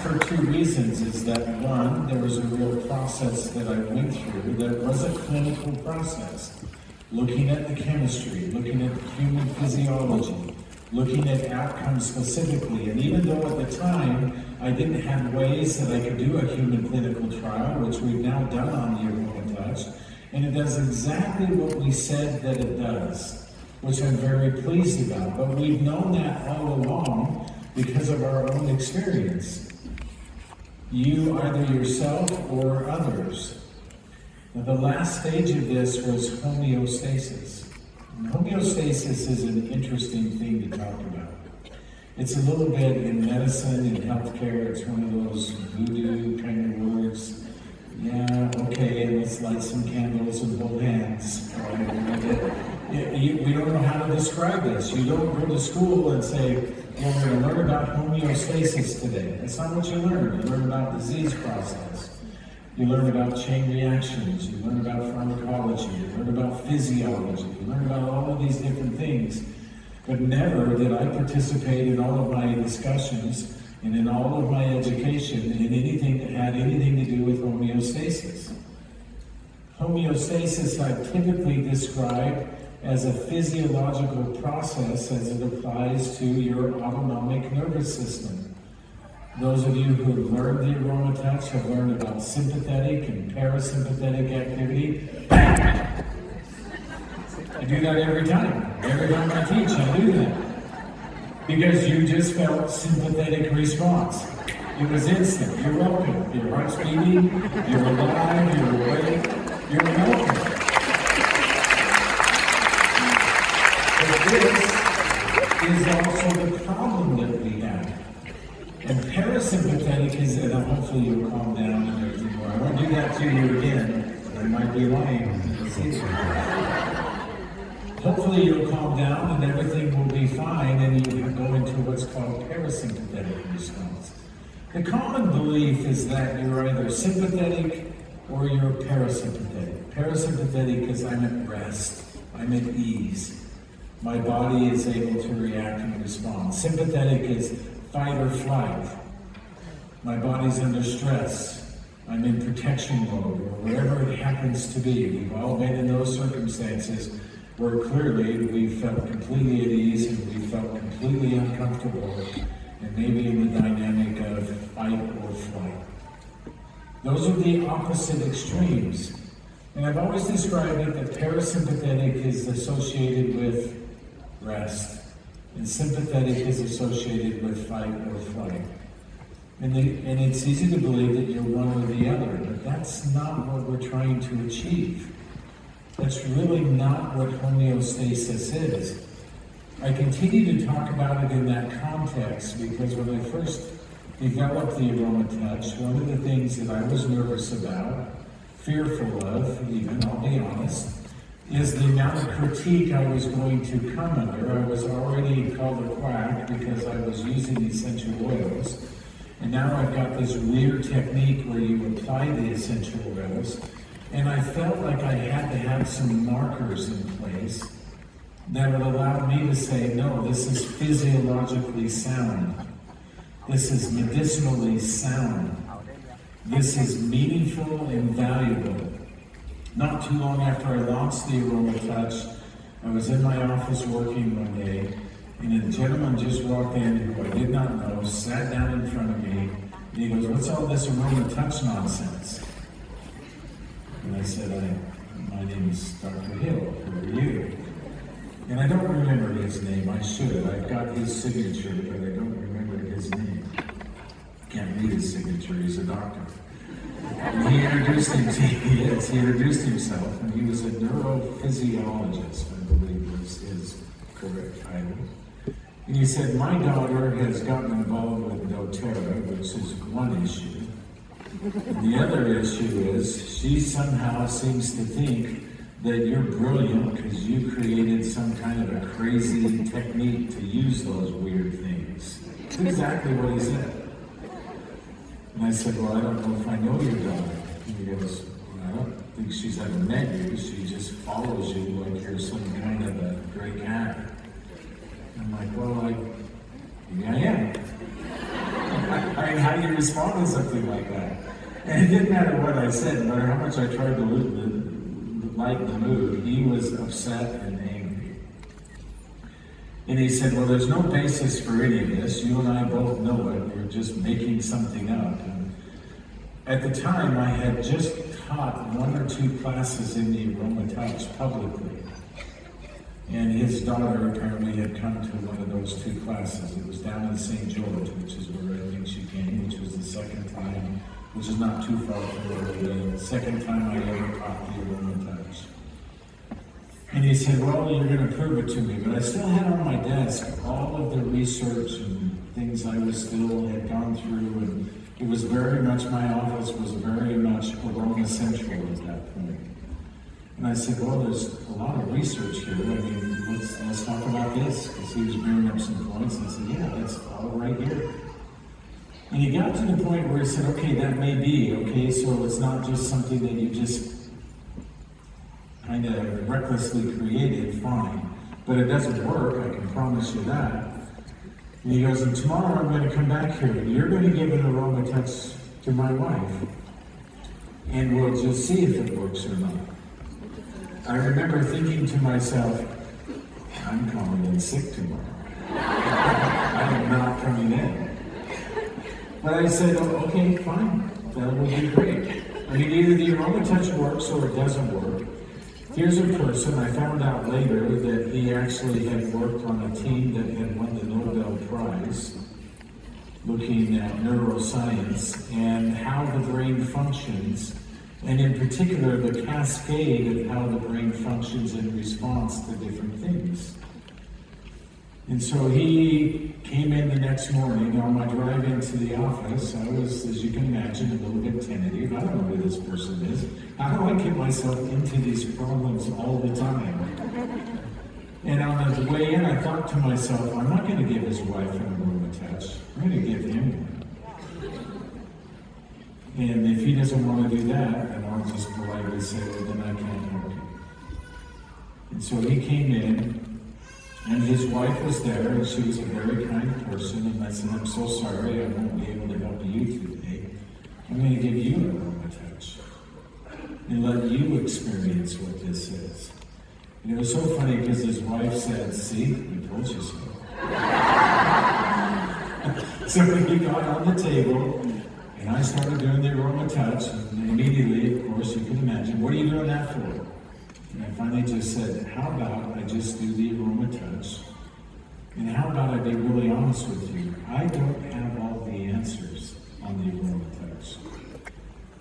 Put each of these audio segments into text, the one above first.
for two reasons. Is that one, there was a real process that I went through that was a clinical process, looking at the chemistry, looking at the human physiology, looking at outcomes specifically. And even though at the time I didn't have ways that I could do a human clinical trial, which we've now done on the Aroma Touch, and it does exactly what we said that it does, which I'm very pleased about. But we've known that all along because of our own experience. You, either yourself or others. Now, the last stage of this was homeostasis. And homeostasis is an interesting thing to talk about. It's a little bit in medicine and healthcare, it's one of those voodoo kind of words. Yeah, okay, let's light some candles and hold hands. We don't know how to describe this. You don't go to school and say, well, we're going to learn about homeostasis today. That's not what you learn. You learn about disease process. You learn about chain reactions. You learn about pharmacology. You learn about physiology. You learn about all of these different things. But never did I participate in all of my discussions and in all of my education in anything that had anything to do with homeostasis. Homeostasis I typically describe as a physiological process as it applies to your autonomic nervous system. Those of you who have learned the Aroma Touch have learned about sympathetic and parasympathetic activity. I do that every time. Every time I teach, I do that. Because you just felt sympathetic response. It was instant. You're welcome. Your heart's beating, you're alive, you're awake, you're welcome. But this is also the problem that we have. And parasympathetic is, and hopefully you'll calm down and everything more. I won't do that to you again. I might be lying. Hopefully you'll calm down and everything will be fine and you can go into what's called parasympathetic response. The common belief is that you're either sympathetic or you're parasympathetic. Parasympathetic is I'm at rest, I'm at ease. My body is able to react and respond. Sympathetic is fight or flight. My body's under stress. I'm in protection mode or wherever it happens to be. We've all been in those circumstances where clearly we felt completely at ease and we felt completely uncomfortable and maybe in the dynamic of fight or flight. Those are the opposite extremes. And I've always described it that parasympathetic is associated with rest and sympathetic is associated with fight or flight. And it's easy to believe that you're one or the other, but that's not what we're trying to achieve. That's really not what homeostasis is. I continue to talk about it in that context because when I first developed the Aroma Touch, one of the things that I was nervous about, fearful of even, I'll be honest, is the amount of critique I was going to come under. I was already called a quack because I was using essential oils. And now I've got this weird technique where you apply the essential oils. And I felt like I had to have some markers in place that would allow me to say, no, this is physiologically sound. This is medicinally sound. This is meaningful and valuable. Not too long after I launched the Aroma Touch, I was in my office working one day, and a gentleman just walked in who I did not know, sat down in front of me, and he goes, what's all this Aroma Touch nonsense? And I said, my name is Dr. Hill, who are you? And I don't remember his name, I should. I've got his signature, but I don't remember his name. Can't read his signature, he's a doctor. And he introduced himself, and he was a neurophysiologist, I believe was his correct title. And he said, my daughter has gotten involved with dōTERRA, which is one issue. And the other issue is she somehow seems to think that you're brilliant because you created some kind of a crazy technique to use those weird things. That's exactly what he said. And I said, well, I don't know if I know your daughter. And he goes, well, I don't think she's ever met you. She just follows you like you're some kind of a great guy. I'm like, well, maybe I am. I how do you respond to something like that? And it didn't matter what I said, no matter how much I tried to lighten the mood, he was upset and angry. And he said, well, there's no basis for any of this. You and I both know it. You're just making something up. And at the time, I had just taught 1 or 2 classes in the Aroma Touch publicly. And his daughter apparently had come to one of those 2 classes. It was down in St. George, which is where I think she came, which was the second time, which is not too far from where we live, the second time I ever taught the Aroma Touch. And he said, well, you're going to prove it to me. But I still had on my desk all of the research and things I had gone through. And it was very much, my office was very much Aroma Central at that point. And I said, well, there's a lot of research here. I mean, let's talk about this. Because he was bringing up some points. And I said, yeah, that's all right here. And he got to the point where he said, okay, that may be, okay, so it's not just something that you just kind of recklessly created, fine. But it doesn't work, I can promise you that. And he goes, and tomorrow I'm going to come back here, and you're going to give an Aroma Touch to my wife. And we'll just see if it works or not. I remember thinking to myself, I'm calling in sick tomorrow. I am not coming in. But I said, oh, okay, fine, that would be great. I mean, either the Aroma Touch works or it doesn't work. Here's a person, I found out later that he actually had worked on a team that had won the Nobel Prize, looking at neuroscience and how the brain functions, and in particular the cascade of how the brain functions in response to different things. And so he came in the next morning. On my drive into the office, I was, as you can imagine, a little bit tentative. I don't know who this person is. How do I get myself into these problems all the time? And on the way in, I thought to myself, I'm not going to give his wife an Aroma Touch. I'm going to give him one. And if he doesn't want to do that, then I'll just politely say, well, then I can't help you. And so he came in. And his wife was there, and she was a very kind person, and I said, I'm so sorry, I won't be able to help you today. I'm going to give you an Aroma Touch and let you experience what this is. And it was so funny because his wife said, see, I told you so. So he got on the table, and I started doing the Aroma Touch, and immediately, of course, you can imagine, what are you doing that for? And I finally just said, how about I just do the Aroma Touch? And how about I be really honest with you? I don't have all the answers on the Aroma Touch.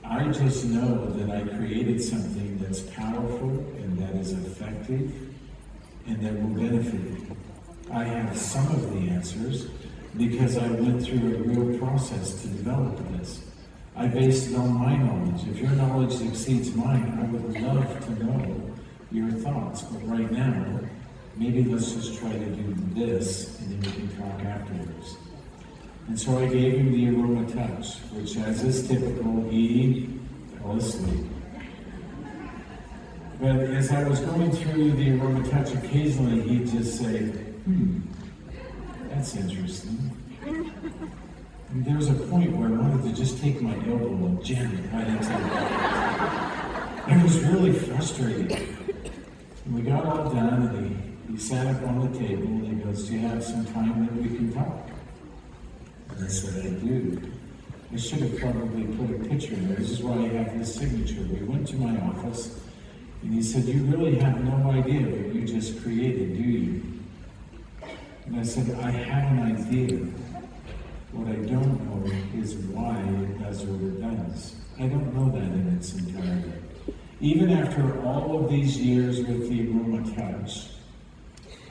I just know that I created something that's powerful and that is effective and that will benefit you. I have some of the answers because I went through a real process to develop this. I based it on my knowledge. If your knowledge exceeds mine, I would love to know your thoughts, but right now, maybe let's just try to do this, and then we can talk afterwards. And so I gave him the Aroma Touch, which, as is typical, he fell asleep. But as I was going through the Aroma Touch, occasionally he'd just say, that's interesting. And there was a point where I wanted to just take my elbow and jam it right into it. It was really frustrating. And we got all done, and he sat up on the table, and he goes, do you have some time that we can talk? And I said, I do. I should have probably put a picture in there. This is why I have his signature. We went to my office, and he said, you really have no idea what you just created, do you? And I said, I have an idea. What I don't know is why it does what it does. I don't know that in its entirety. Even after all of these years with the Aroma Touch,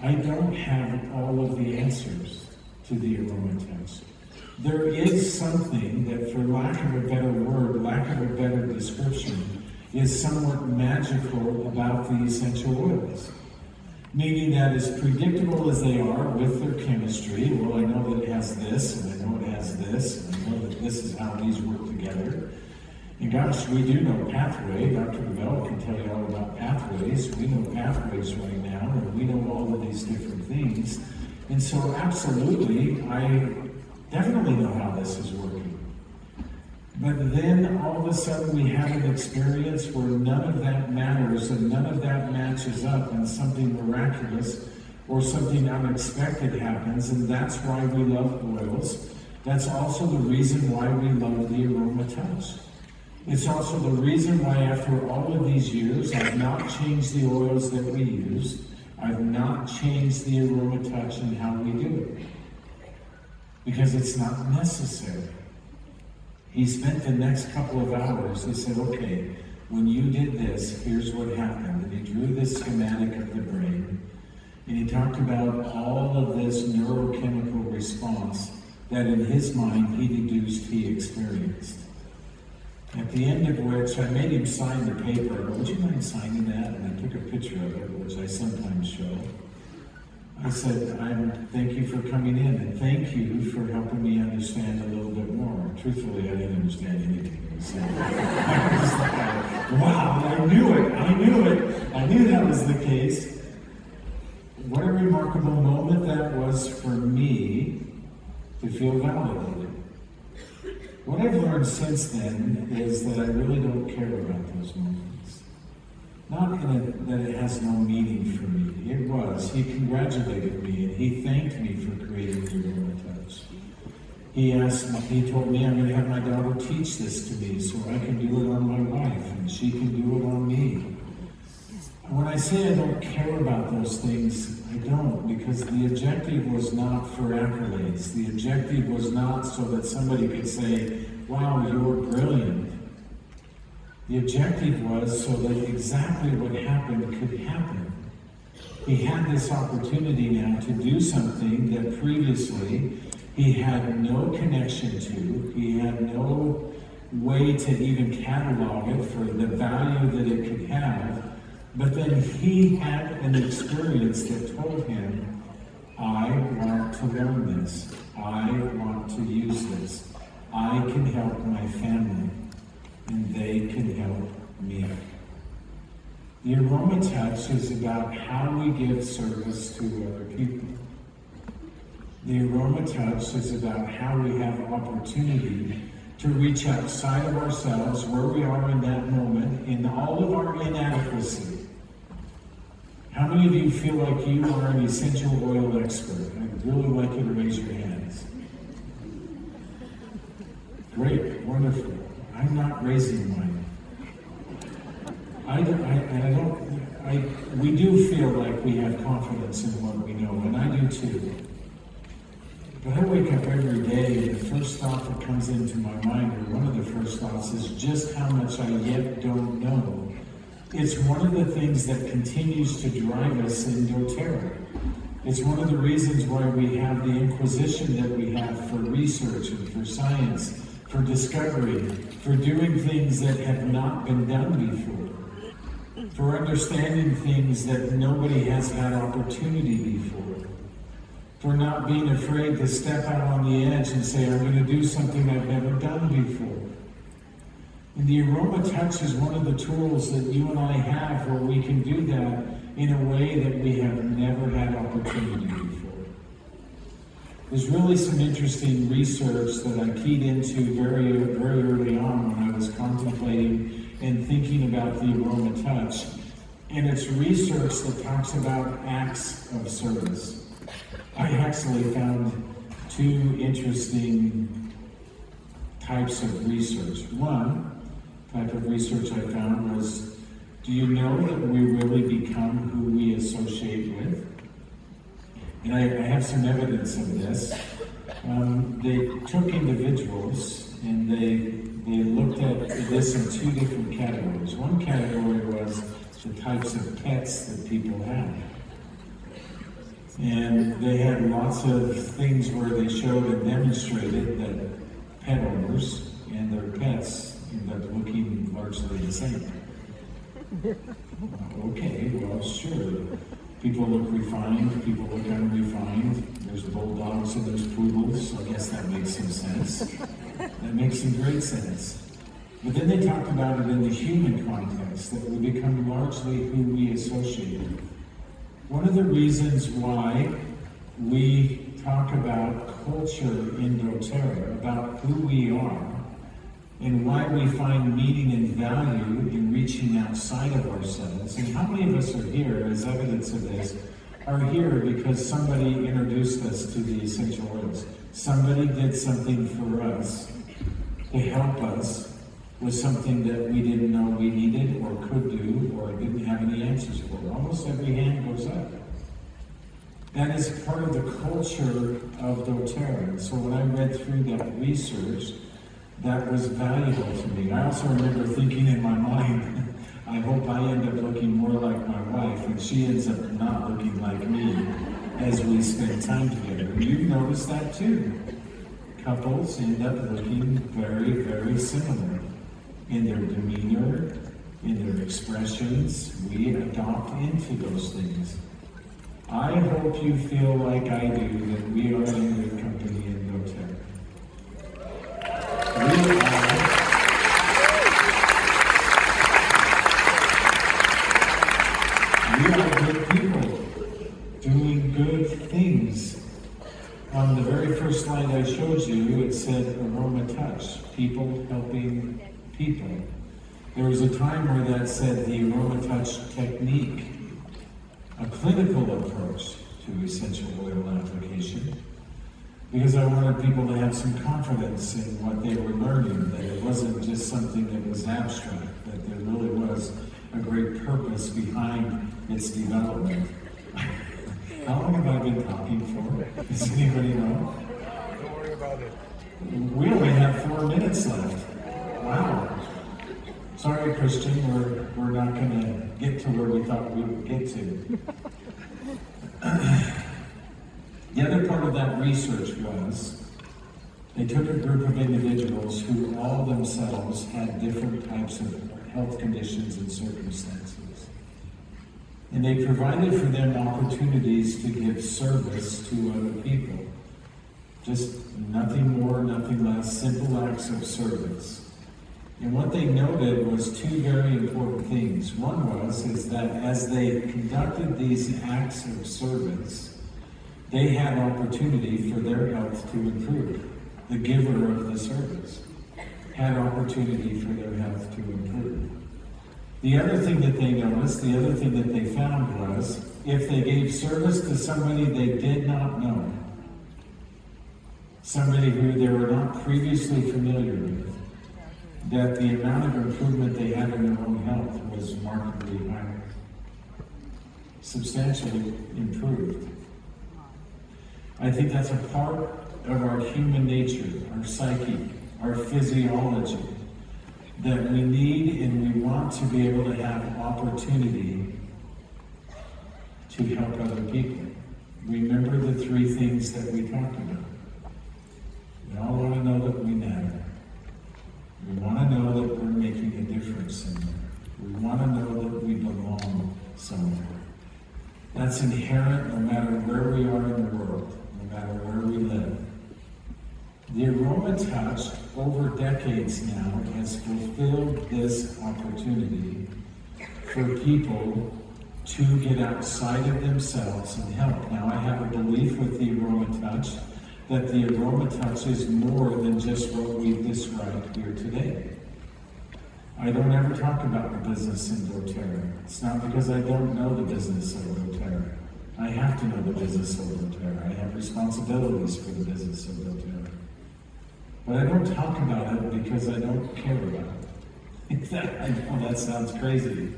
I don't have all of the answers to the Aroma Touch. There is something that, for lack of a better word, lack of a better description, is somewhat magical about the essential oils. Meaning that as predictable as they are with their chemistry, well, I know that it has this, and I know it has this, and I know that this is how these work together. And gosh, we do know pathway. Dr. Bell can tell you all about pathways. We know pathways right now, and we know all of these different things. And so absolutely, I definitely know how this is working. But then all of a sudden we have an experience where none of that matters and none of that matches up, and something miraculous or something unexpected happens, and that's why we love oils. That's also the reason why we love the Aroma Touch. It's also the reason why after all of these years, I've not changed the oils that we use. I've not changed the Aroma Touch and how we do it. Because it's not necessary. He spent the next couple of hours, he said, okay, when you did this, here's what happened. And he drew this schematic of the brain. And he talked about all of this neurochemical response that in his mind he deduced he experienced. At the end of which, I made him sign the paper. Would you mind signing that? And I took a picture of it, which I sometimes show. I said, thank you for coming in, and thank you for helping me understand a little bit more. Truthfully, I didn't understand anything he was saying. I was like, wow, I knew it. I knew that was the case. What a remarkable moment that was for me to feel validated. What I've learned since then is that I really don't care about those moments. Not that it has no meaning for me. It was. He congratulated me and he thanked me for creating the Aroma Touch. He told me I'm going to have my daughter teach this to me so I can do it on my wife and she can do it on me. When I say I don't care about those things, I don't, because the objective was not for accolades. The objective was not so that somebody could say, wow, you're brilliant. The objective was so that exactly what happened could happen. He had this opportunity now to do something that previously he had no connection to. He had no way to even catalog it for the value that it could have. But then he had an experience that told him, I want to learn this. I want to use this. I can help my family, and they can help me. The Aroma Touch is about how we give service to other people. The Aroma Touch is about how we have opportunity to reach outside of ourselves, where we are in that moment, in all of our inadequacy. How many of you feel like you are an essential oil expert? I'd really like you to raise your hands. Great, wonderful. I'm not raising mine. We do feel like we have confidence in what we know, and I do too. But I wake up every day, and the first thought that comes into my mind, or one of the first thoughts, is just how much I yet don't know. It's one of the things that continues to drive us in dōTERRA. It's one of the reasons why we have the inquisition that we have for research and for science, for discovery, for doing things that have not been done before, for understanding things that nobody has had opportunity before, for not being afraid to step out on the edge and say, I'm going to do something I've never done before. And the Aroma Touch is one of the tools that you and I have where we can do that in a way that we have never had opportunity before. There's really some interesting research that I keyed into very, very early on when I was contemplating and thinking about the Aroma Touch. And it's research that talks about acts of service. I actually found two interesting types of research. One type of research I found was, do you know that we really become who we associate with? And I have some evidence of this. They took individuals and they looked at this in two different categories. One category was the types of pets that people have. And they had lots of things where they showed and demonstrated that pet owners and their pets end up looking largely the same. Okay, well, sure. People look refined, people look unrefined. There's bulldogs and there's poodles, so I guess that makes some sense. That makes some great sense. But then they talked about it in the human context, that we become largely who we associate with. One of the reasons why we talk about culture in dōTERRA, about who we are, and why we find meaning and value in reaching outside of ourselves. And how many of us are here, as evidence of this, are here because somebody introduced us to the essential oils. Somebody did something for us to help us with something that we didn't know we needed or could do or didn't have any answers for. Almost every hand goes up. That is part of the culture of dōTERRA. So when I read through that research, that was valuable to me. I also remember thinking in my mind, I hope I end up looking more like my wife and she ends up not looking like me as we spend time together. You've noticed that too. Couples end up looking very, very similar in their demeanor, in their expressions. We adopt into those things. I hope you feel like I do that we are in good company in dōTERRA. We are good people doing good things. On the very first slide I showed you, it said Aroma Touch, people helping people. There was a time where that said the Aroma Touch technique, a clinical approach to essential oil application, because I wanted people to have some confidence in what they were learning, that it wasn't just something that was abstract, that there really was a great purpose behind its development. How long have I been talking for? Does anybody know? Don't worry about it. We only have 4 minutes left. Wow. Sorry, Christian, we're not going to get to where we thought we would get to. The other part of that research was they took a group of individuals who all themselves had different types of health conditions and circumstances. And they provided for them opportunities to give service to other people. Just nothing more, nothing less, simple acts of service. And what they noted was 2 very important things. One is that as they conducted these acts of service, they had opportunity for their health to improve. The giver of the service had opportunity for their health to improve. The other thing that they noticed, the other thing that they found was, if they gave service to somebody they did not know, somebody who they were not previously familiar with, that the amount of improvement they had in their own health was markedly higher, substantially improved. I think that's a part of our human nature, our psyche, our physiology, that we need and we want to be able to have opportunity to help other people. Remember the 3 things that we talked about. We all want to know that we matter. We want to know that we're making a difference somewhere. We want to know that we belong somewhere. That's inherent no matter where we are in the world, no matter where we live. The Aroma Touch, over decades now, has fulfilled this opportunity for people to get outside of themselves and help. Now, I have a belief with the Aroma Touch that the Aroma Touch is more than just what we've described here today. I don't ever talk about the business in dōTERRA. It's not because I don't know the business of dōTERRA. I have to know the business of dōTERRA. I have responsibilities for the business of dōTERRA. But I don't talk about it because I don't care about it. I know that sounds crazy.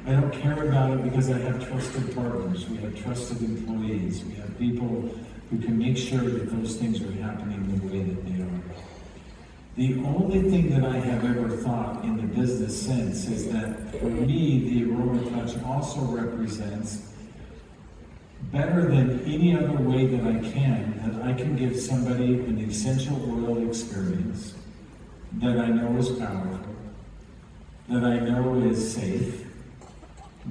I don't care about it because I have trusted partners. We have trusted employees. We have people who can make sure that those things are happening the way that they are. The only thing that I have ever thought in the business sense is that for me, the Aroma Touch also represents, better than any other way that I can give somebody an essential oil experience that I know is powerful, that I know is safe,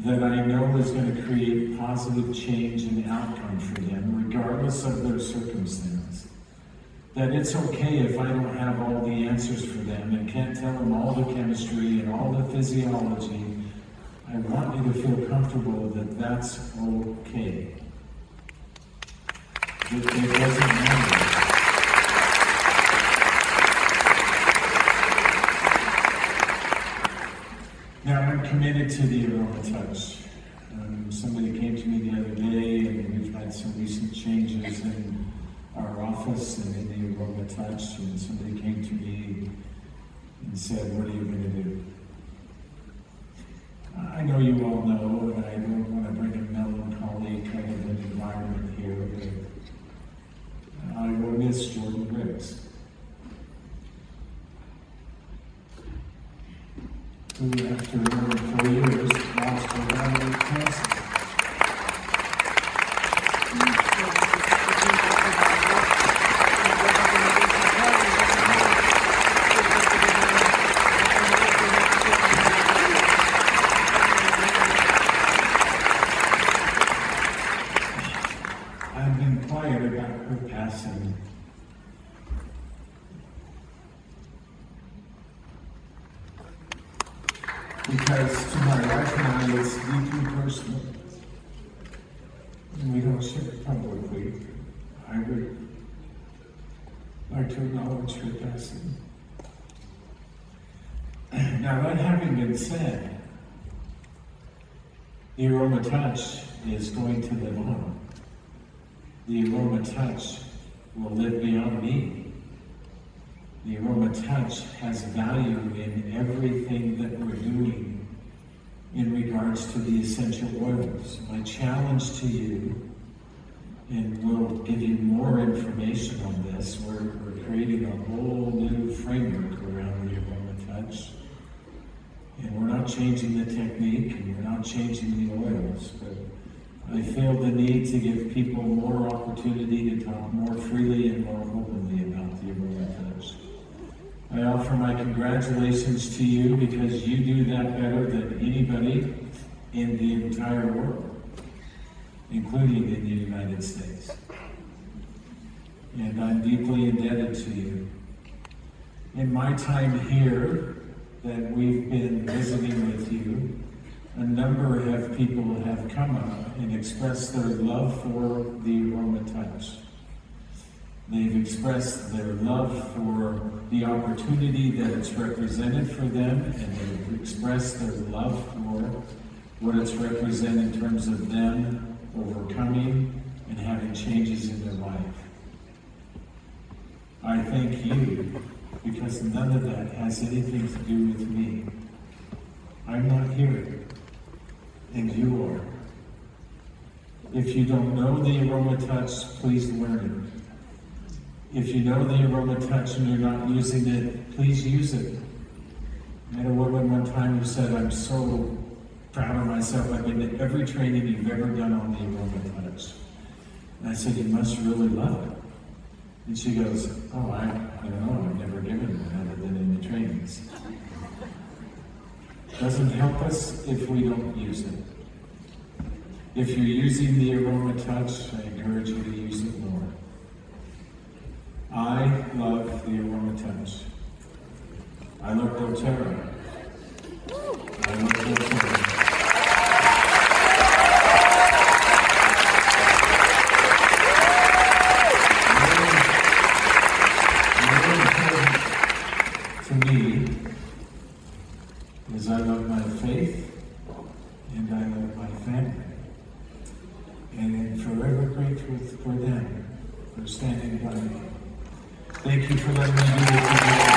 that I know is going to create positive change and outcome for them, regardless of their circumstance. That it's okay if I don't have all the answers for them and can't tell them all the chemistry and all the physiology. I want you to feel comfortable that that's okay. It doesn't matter. committed to the Aroma Touch. Somebody came to me the other day, and we've had some recent changes in our office and in the Aroma Touch, and somebody came to me and said, "What are you going to do?" I know you all know, and I don't want to bring a melancholy kind of an environment here, but I will miss Jordan Briggs, who, after more than 4 years, lost her battle with cancer. I've been quiet about her passing. Because to my wife and I, it's deeply personal. And we don't share it publicly. I would like to acknowledge her passing. Now, that having been said, the Aroma Touch is going to live on. The Aroma Touch will live beyond me. The Aroma Touch has value in everything that we're doing in regards to the essential oils. My challenge to you, and we'll give you more information on this, we're creating a whole new framework around the Aroma Touch. And we're not changing the technique, and we're not changing the oils, but I feel the need to give people more opportunity to talk more freely and more openly about the Aroma Touch. I offer my congratulations to you because you do that better than anybody in the entire world, including in the United States. And I'm deeply indebted to you. In my time here that we've been visiting with you, a number of people have come up and expressed their love for the Aroma Touch. They've expressed their love for the opportunity that it's represented for them, and they've expressed their love for what it's represented in terms of them overcoming and having changes in their life. I thank you because none of that has anything to do with me. I'm not here, and you are. If you don't know the Aroma Touch, please learn it. If you know the Aroma Touch and you're not using it, please use it. I had a woman one time who said, "I'm so proud of myself. I've been to every training you've ever done on the Aroma Touch." And I said, "You must really love it." And she goes, "Oh, I don't know. I've never given it other than in the trainings." Doesn't help us if we don't use it. If you're using the Aroma Touch, I encourage you to use it more. I love the Aroma Touch. I love dōTERRA. I love dōTERRA. More important to me is I love my faith and I love my family. And I'm forever grateful for them for standing by me. Thank you for letting me do this.